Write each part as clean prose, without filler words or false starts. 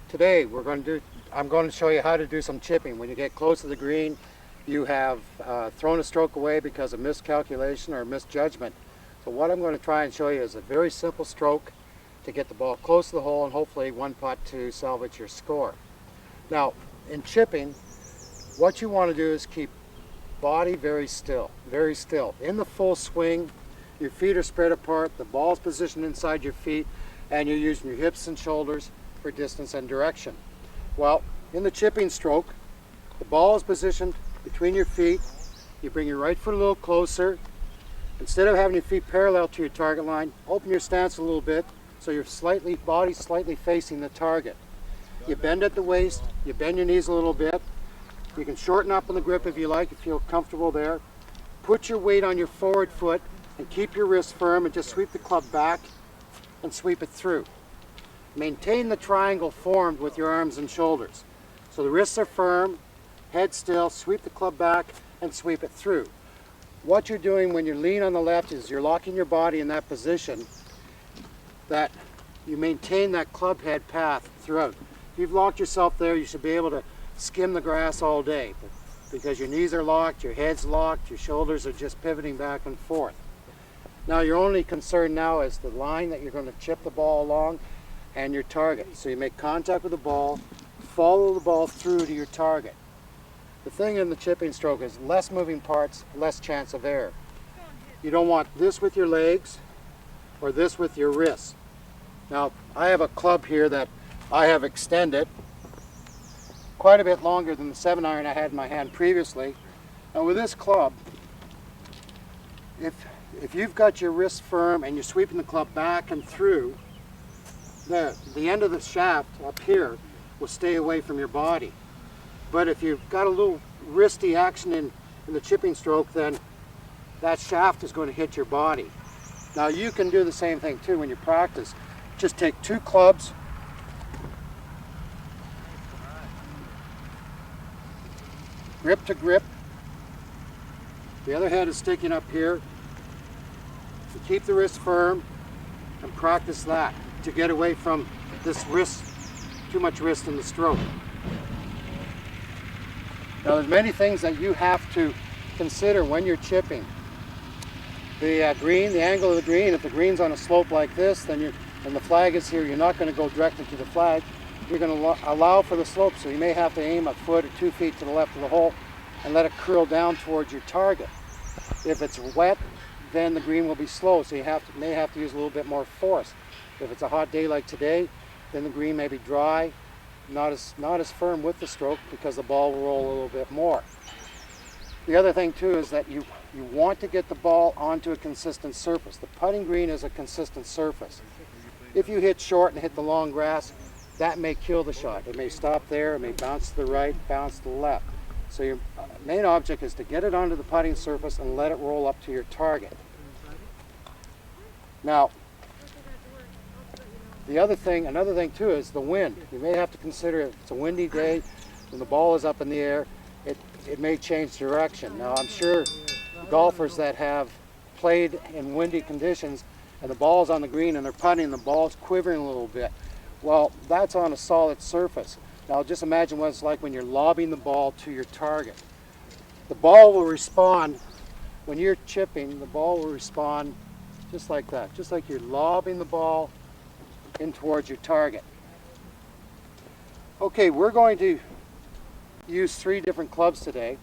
Today I'm going to show you how to do some chipping. When you get close to the green, you have thrown a stroke away because of miscalculation or misjudgment. So what I'm going to try and show you is a very simple stroke to get the ball close to the hole and hopefully one putt to salvage your score. Now, in chipping, what you want to do is keep body very still, very still. In the full swing, your feet are spread apart, the ball's positioned inside your feet, and you're using your hips and shoulders for distance and direction. Well, in the chipping stroke, the ball is positioned between your feet. You bring your right foot a little closer. Instead of having your feet parallel to your target line, open your stance a little bit so your body's slightly facing the target. You bend at the waist, you bend your knees a little bit. You can shorten up on the grip if you like, if you feel comfortable there. Put your weight on your forward foot and keep your wrist firm and just sweep the club back and sweep it through. Maintain the triangle formed with your arms and shoulders. So the wrists are firm, head still, sweep the club back and sweep it through. What you're doing when you lean on the left is you're locking your body in that position that you maintain that club head path throughout. If you've locked yourself there, you should be able to skim the grass all day because your knees are locked, your head's locked, your shoulders are just pivoting back and forth. Now your only concern now is the line that you're going to chip the ball along and your target. So you make contact with the ball, follow the ball through to your target. The thing in the chipping stroke is less moving parts, less chance of error. You don't want this with your legs or this with your wrists. Now I have a club here that I have extended quite a bit longer than the 7-iron I had in my hand previously. Now with this club, if you've got your wrist firm and you're sweeping the club back and through, the end of the shaft up here will stay away from your body. But if you've got a little wristy action in the chipping stroke, then that shaft is going to hit your body. Now you can do the same thing too when you practice. Just take two clubs, grip to grip. The other head is sticking up here. So keep the wrist firm and practice that to get away from this wrist, too much wrist in the stroke. Now there's many things that you have to consider when you're chipping. The green, the angle of the green, if the green's on a slope like this, then and the flag is here, you're not going to go directly to the flag. You're going to allow for the slope, so you may have to aim a foot or 2 feet to the left of the hole and let it curl down towards your target. If it's wet, then the green will be slow, so you may have to use a little bit more force. If it's a hot day like today, then the green may be dry, not as firm with the stroke because the ball will roll a little bit more. The other thing too is that you want to get the ball onto a consistent surface. The putting green is a consistent surface. If you hit short and hit the long grass, that may kill the shot. It may stop there, it may bounce to the right, bounce to the left. So your main object is to get it onto the putting surface and let it roll up to your target. Now, another thing too is the wind. You may have to consider if it's a windy day and the ball is up in the air, it may change direction. Now I'm sure golfers that have played in windy conditions and the ball's on the green and they're putting and the ball's quivering a little bit. Well, that's on a solid surface. Now just imagine what it's like when you're lobbing the ball to your target. The ball will respond, when you're chipping, the ball will respond just like that, just like you're lobbing the ball in towards your target. Okay, we're going to use 3 different clubs today.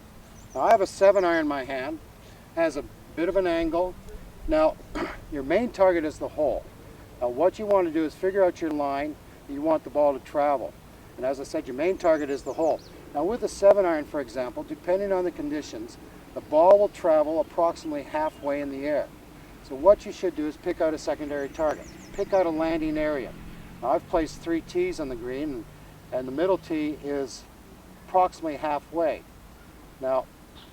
Now I have a 7-iron in my hand, has a bit of an angle. Now your main target is the hole. Now what you want to do is figure out your line that you want the ball to travel. And as I said, your main target is the hole. Now with a 7-iron, for example, depending on the conditions, the ball will travel approximately halfway in the air. So what you should do is pick out a secondary target. Pick out a landing area. Now I've placed 3 tees on the green and the middle tee is approximately halfway. Now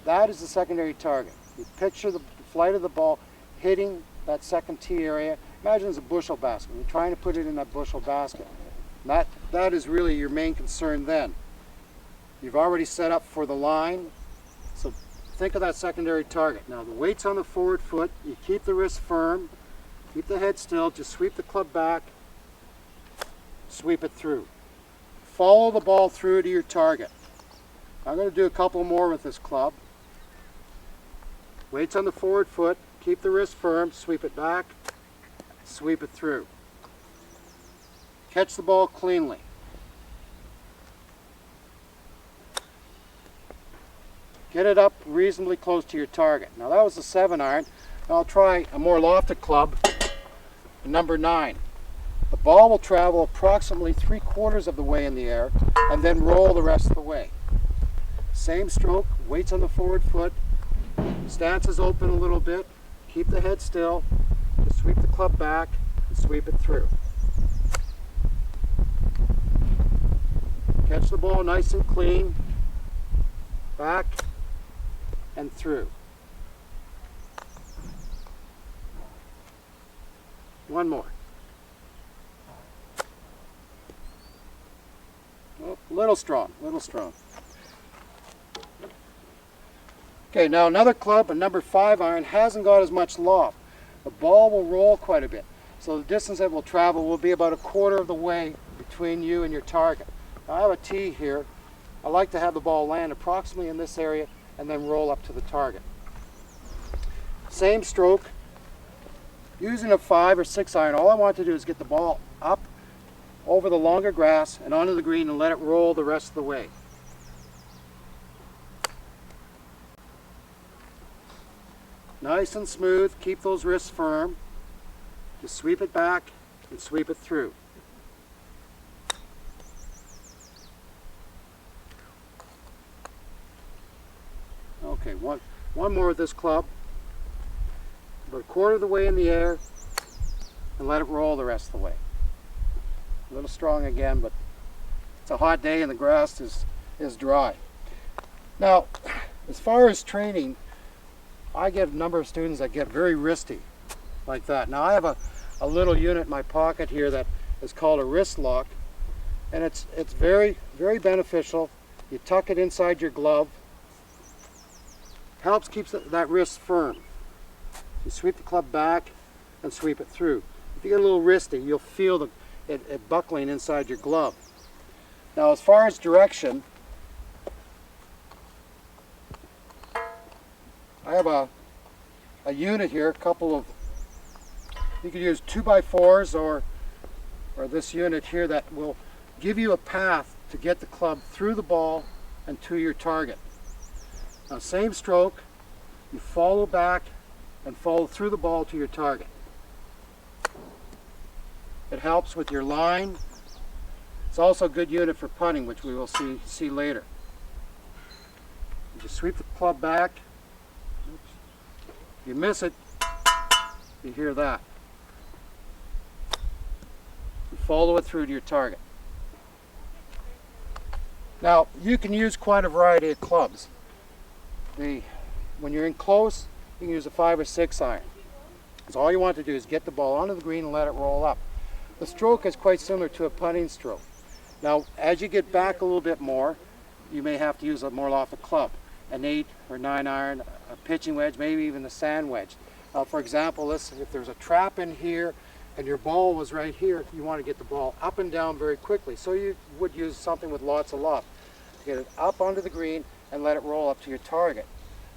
that is the secondary target. You picture the flight of the ball hitting that second tee area. Imagine it's a bushel basket. You're trying to put it in that bushel basket. That is really your main concern then. You've already set up for the line, so think of that secondary target. Now the weight's on the forward foot, you keep the wrist firm, keep the head still, just sweep the club back, sweep it through. follow the ball through to your target. I'm going to do a couple more with this club. Weights on the forward foot, keep the wrist firm, sweep it back, sweep it through. Catch the ball cleanly. Get it up reasonably close to your target. Now that was a 7-iron. Now I'll try a more lofted club, number 9. The ball will travel approximately 3/4 of the way in the air and then roll the rest of the way. Same stroke, weights on the forward foot, stance is open a little bit, keep the head still, just sweep the club back and sweep it through. Catch the ball nice and clean, back and through. One more. Oh, little strong, little strong. Okay, now another club, a number 5-iron, hasn't got as much loft. The ball will roll quite a bit. So the distance it will travel will be about 1/4 of the way between you and your target. Now I have a tee here. I like to have the ball land approximately in this area and then roll up to the target. Same stroke. Using a 5 or 6-iron, all I want to do is get the ball up over the longer grass and onto the green and let it roll the rest of the way. Nice and smooth, keep those wrists firm. Just sweep it back and sweep it through. Okay, one more with this club. About 1/4 of the way in the air and let it roll the rest of the way. A little strong again, but it's a hot day and the grass is dry. Now, as far as training, I get a number of students that get very wristy like that. Now I have a little unit in my pocket here that is called a wrist lock, and it's very, very beneficial. You tuck it inside your glove. Helps keeps that wrist firm. You sweep the club back and sweep it through. If you get a little wristy, you'll feel it buckling inside your glove. Now as far as direction, I have a unit here, a couple of, you could use 2x4s or this unit here that will give you a path to get the club through the ball and to your target. Now same stroke, you follow back and follow through the ball to your target. It helps with your line. It's also a good unit for putting, which we will see later. You just sweep the club back. If you miss it, you hear that. You follow it through to your target. Now, you can use quite a variety of clubs. When you're in close, you can use a 5 or 6-iron. So all you want to do is get the ball onto the green and let it roll up. The stroke is quite similar to a putting stroke. Now, as you get back a little bit more, you may have to use a more lofted club, an 8 or 9-iron, a pitching wedge, maybe even a sand wedge. For example, if there's a trap in here and your ball was right here, you want to get the ball up and down very quickly. So you would use something with lots of loft. Get it up onto the green and let it roll up to your target.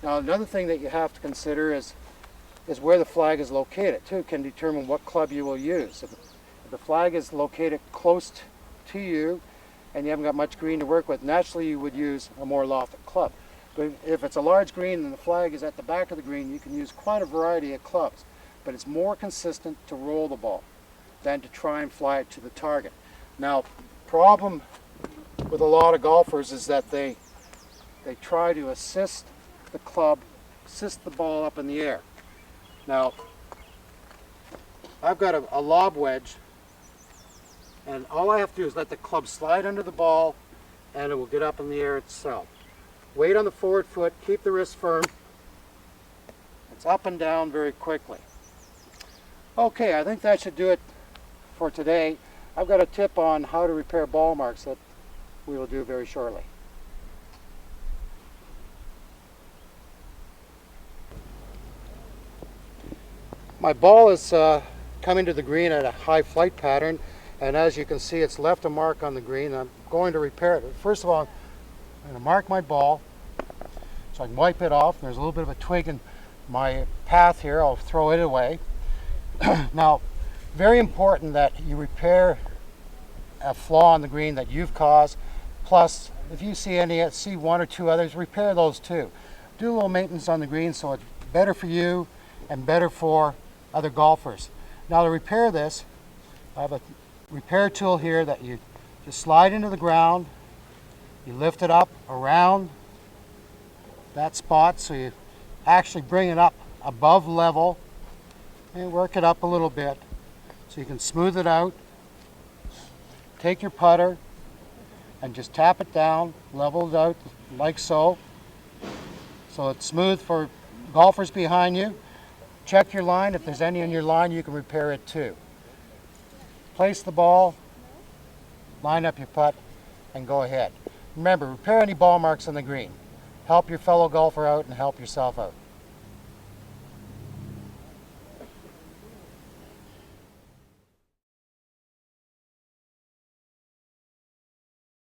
Now another thing that you have to consider is where the flag is located too, can determine what club you will use. If the flag is located close to you and you haven't got much green to work with, naturally you would use a more lofted club. But if it's a large green and the flag is at the back of the green, you can use quite a variety of clubs. But it's more consistent to roll the ball than to try and fly it to the target. Now, problem with a lot of golfers is that they try to assist the club, assist the ball up in the air. Now, I've got a lob wedge, and all I have to do is let the club slide under the ball, and it will get up in the air itself. Weight on the forward foot, keep the wrist firm. It's up and down very quickly. Okay, I think that should do it for today. I've got a tip on how to repair ball marks that we will do very shortly. My ball is coming to the green at a high flight pattern, and as you can see, it's left a mark on the green. I'm going to repair it. First of all, I'm going to mark my ball so I can wipe it off. There's a little bit of a twig in my path here. I'll throw it away. Now, very important that you repair a flaw on the green that you've caused. Plus, if you see one or two others, repair those too. Do a little maintenance on the green so it's better for you and better for other golfers. Now to repair this, I have a repair tool here that you just slide into the ground. You lift it up around that spot so you actually bring it up above level and work it up a little bit so you can smooth it out. Take your putter and just tap it down, level it out like so. So it's smooth for golfers behind you. Check your line. If there's any in your line, you can repair it too. Place the ball, line up your putt, and go ahead. Remember, repair any ball marks on the green. Help your fellow golfer out and help yourself out.